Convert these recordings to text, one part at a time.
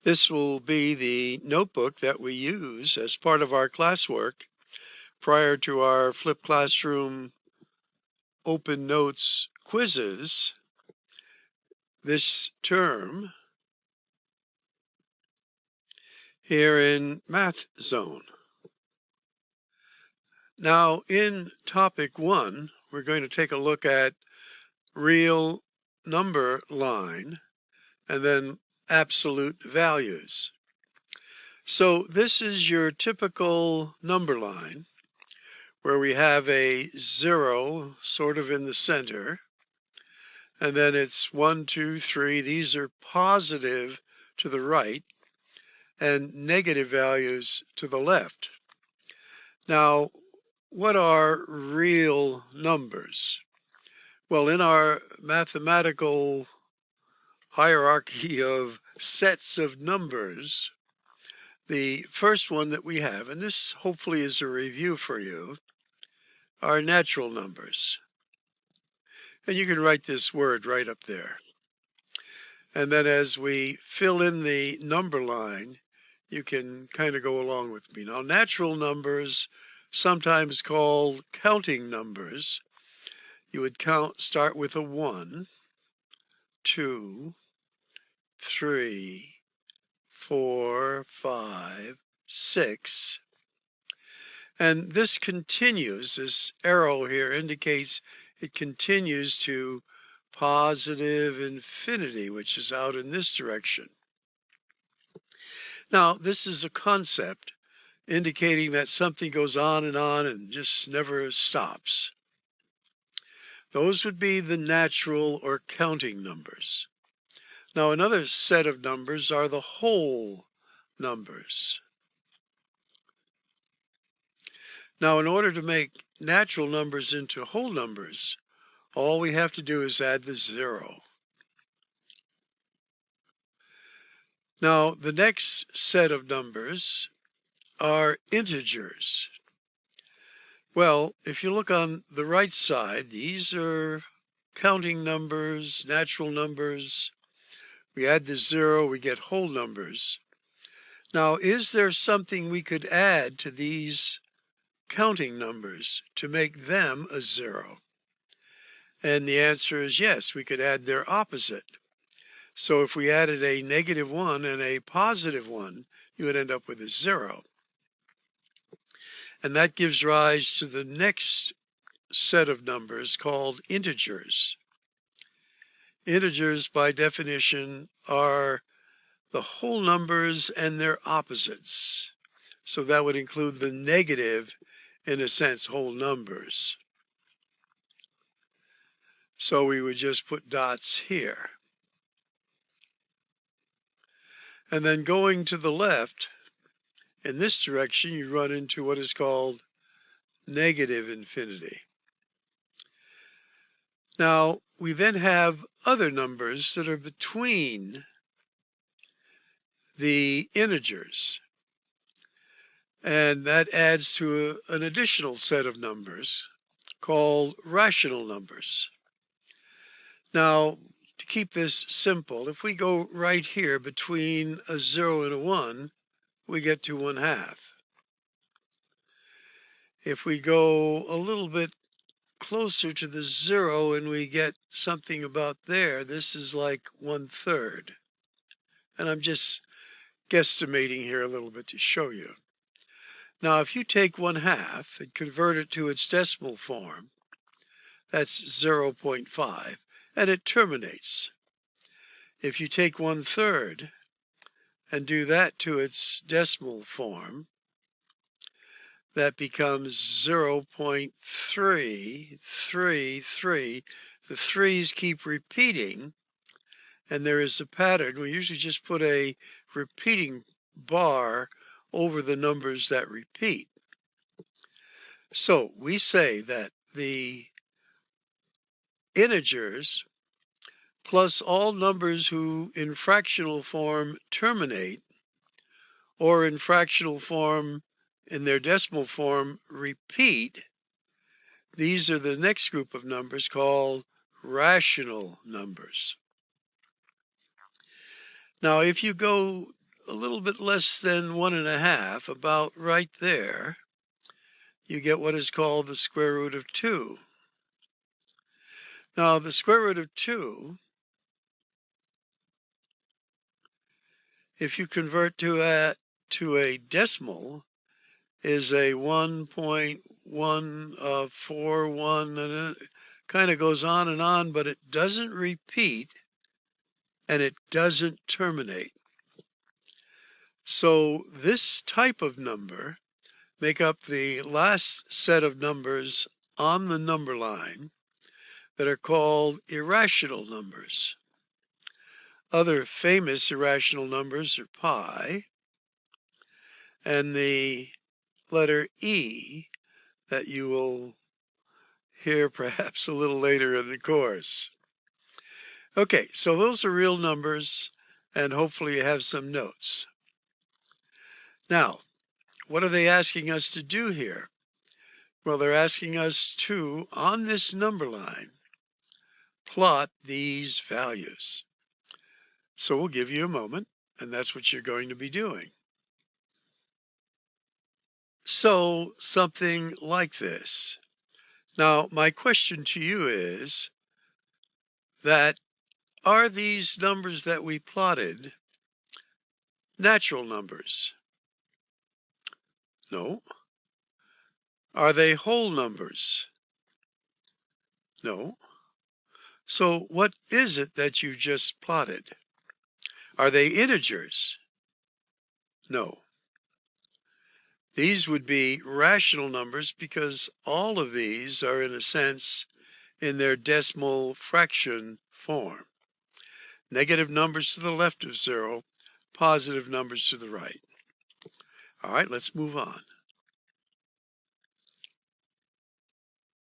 This will be the notebook that we use as part of our classwork prior to our flipped classroom open notes quizzes this term here in Math Zone. Now, in topic 1, we're going to take a look at real number line and then absolute values. So this is your typical number line where we have a 0 sort of in the center, and then it's 1, 2, 3. These are positive to the right and negative values to the left. Now, what are real numbers? Well, in our mathematical hierarchy of sets of numbers, the first one that we have, and this hopefully is a review for you, are natural numbers. And you can write this word right up there. And then as we fill in the number line, you can kind of go along with me. Now, natural numbers, sometimes called counting numbers, you would start with a 1, 2, 3, 4, 5, 6. And this continues, this arrow here indicates it continues to positive infinity, which is out in this direction. Now, this is a concept indicating that something goes on and just never stops. Those would be the natural or counting numbers. Now, another set of numbers are the whole numbers. Now, in order to make natural numbers into whole numbers, all we have to do is add the 0. Now, the next set of numbers are integers. Well, if you look on the right side, these are counting numbers, natural numbers. We add the 0, we get whole numbers. Now, is there something we could add to these counting numbers to make them a 0? And the answer is yes, we could add their opposite. So if we added a -1 and a +1, you would end up with a 0. And that gives rise to the next set of numbers called integers. Integers, by definition, are the whole numbers and their opposites. So that would include the negative, in a sense, whole numbers. So we would just put dots here. And then going to the left, in this direction, you run into what is called negative infinity. Now, we then have other numbers that are between the integers. And that adds to an additional set of numbers called rational numbers. Now, to keep this simple, if we go right here between a 0 and a 1, we get to 1/2. If we go a little bit closer to the 0 and we get something about there, this is like 1/3. And I'm just guesstimating here a little bit to show you. Now, if you take 1/2 and convert it to its decimal form, that's 0.5, and it terminates. If you take 1/3 and do that to its decimal form, that becomes 0.333. The 3's keep repeating, and there is a pattern. We usually just put a repeating bar over the numbers that repeat. So we say that the integers plus all numbers who in fractional form terminate, or in fractional form in their decimal form repeat, these are the next group of numbers called rational numbers. Now, if you go a little bit less than 1.5, about right there, you get what is called the square root of 2. Now, the square root of 2, if you convert to a decimal, is a 1.141, and it kind of goes on, but it doesn't repeat and it doesn't terminate. So this type of number make up the last set of numbers on the number line that are called irrational numbers. Other famous irrational numbers are pi and the letter E that you will hear perhaps a little later in the course. Okay, so those are real numbers, and hopefully you have some notes. Now, what are they asking us to do here? Well, they're asking us to, on this number line, plot these values. So we'll give you a moment, and that's what you're going to be doing. So something like this. Now, my question to you is that are these numbers that we plotted natural numbers? No. Are they whole numbers? No. So what is it that you just plotted? Are they integers? No. These would be rational numbers because all of these are, in a sense, in their decimal fraction form. Negative numbers to the left of 0, positive numbers to the right. All right, let's move on.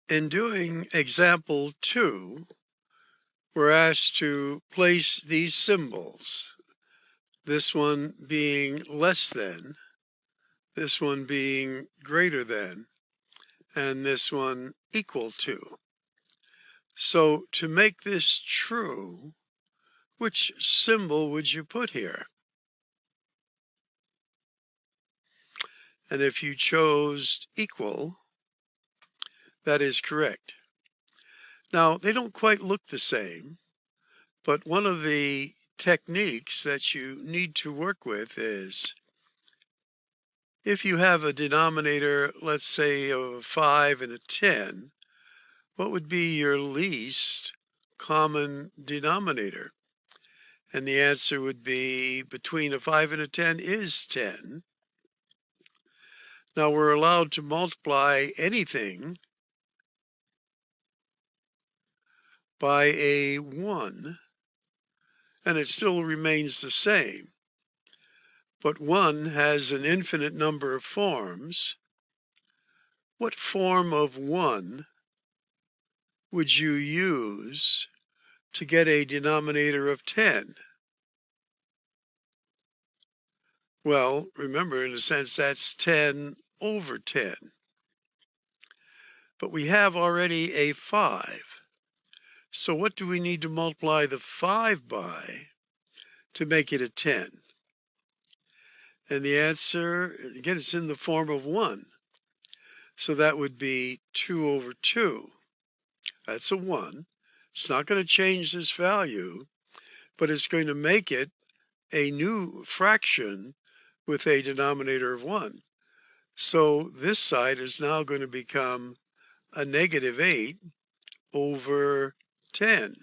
In doing example 2, we're asked to place these symbols, this one being less than, this one being greater than, and this one equal to. So to make this true, which symbol would you put here? And if you chose equal, that is correct. Now, they don't quite look the same, but one of the techniques that you need to work with is if you have a denominator, let's say of a 5 and a 10, what would be your least common denominator? And the answer would be between a 5 and a 10 is 10. Now we're allowed to multiply anything by a 1, and it still remains the same. But 1 has an infinite number of forms. What form of 1 would you use to get a denominator of 10? Well, remember, in a sense, that's 10 over 10. But we have already a 5. So what do we need to multiply the 5 by to make it a 10? And the answer, again, it's in the form of 1. So that would be 2 over 2. That's a 1. It's not going to change this value, but it's going to make it a new fraction with a denominator of 1. So this side is now going to become a negative 8 over 10.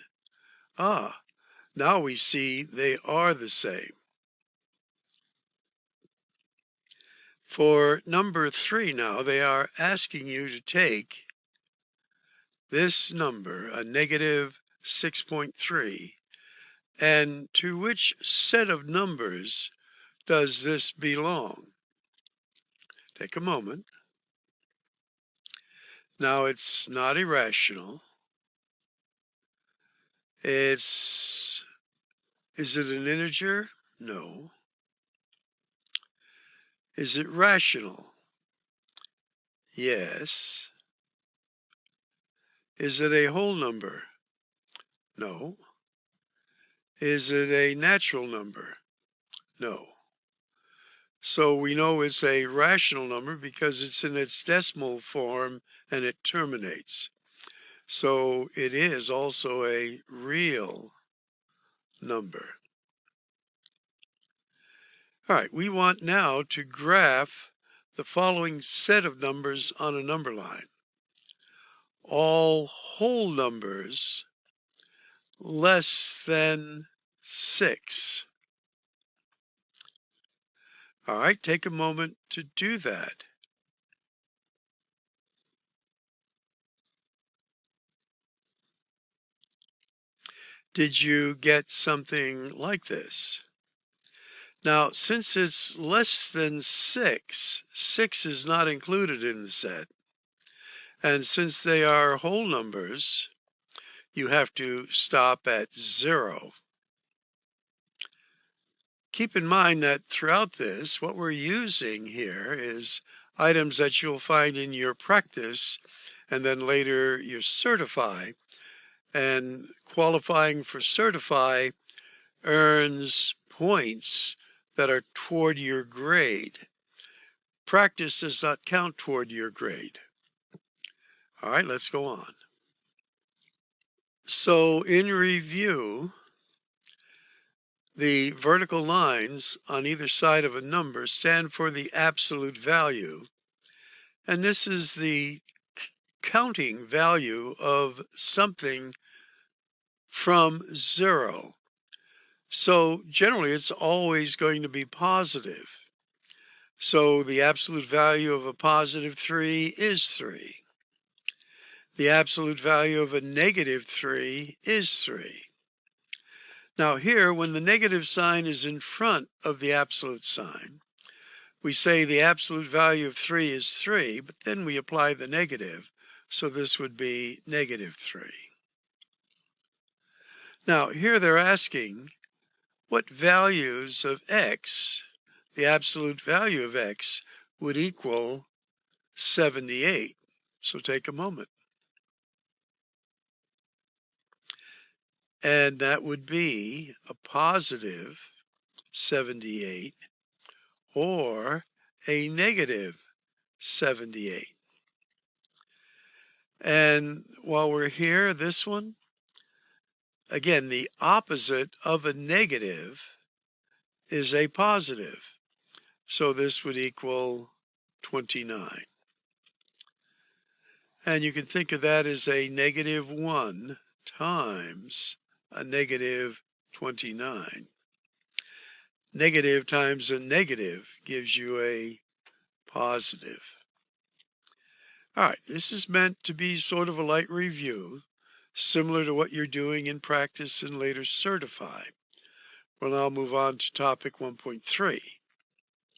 Now we see they are the same. For number 3 now, they are asking you to take this number, a negative 6.3, and to which set of numbers does this belong? Take a moment. Now it's not irrational. Is it an integer? No. Is it rational? Yes. Is it a whole number? No. Is it a natural number? No. So we know it's a rational number because it's in its decimal form and it terminates. So it is also a real number. All right, we want now to graph the following set of numbers on a number line. All whole numbers less than 6. All right, take a moment to do that. Did you get something like this? Now, since it's less than 6, 6 is not included in the set. And since they are whole numbers, you have to stop at 0. Keep in mind that throughout this, what we're using here is items that you'll find in your practice and then later you certify. And qualifying for certify earns points that are toward your grade. Practice does not count toward your grade. All right, let's go on. So in review, the vertical lines on either side of a number stand for the absolute value, and this is the counting value of something from 0. So generally, it's always going to be positive. So the absolute value of a positive 3 is 3. The absolute value of a negative 3 is 3. Now here, when the negative sign is in front of the absolute sign, we say the absolute value of 3 is 3, but then we apply the negative. So this would be negative 3. Now here they're asking what values of x, the absolute value of x, would equal 78. So take a moment. And that would be a positive 78 or a negative 78. And while we're here, this one, again, the opposite of a negative is a positive. So this would equal 29. And you can think of that as a negative 1 times a negative 29. Negative times a negative gives you a positive. All right, this is meant to be sort of a light review, similar to what you're doing in practice and later certify. We'll now move on to topic 1.3.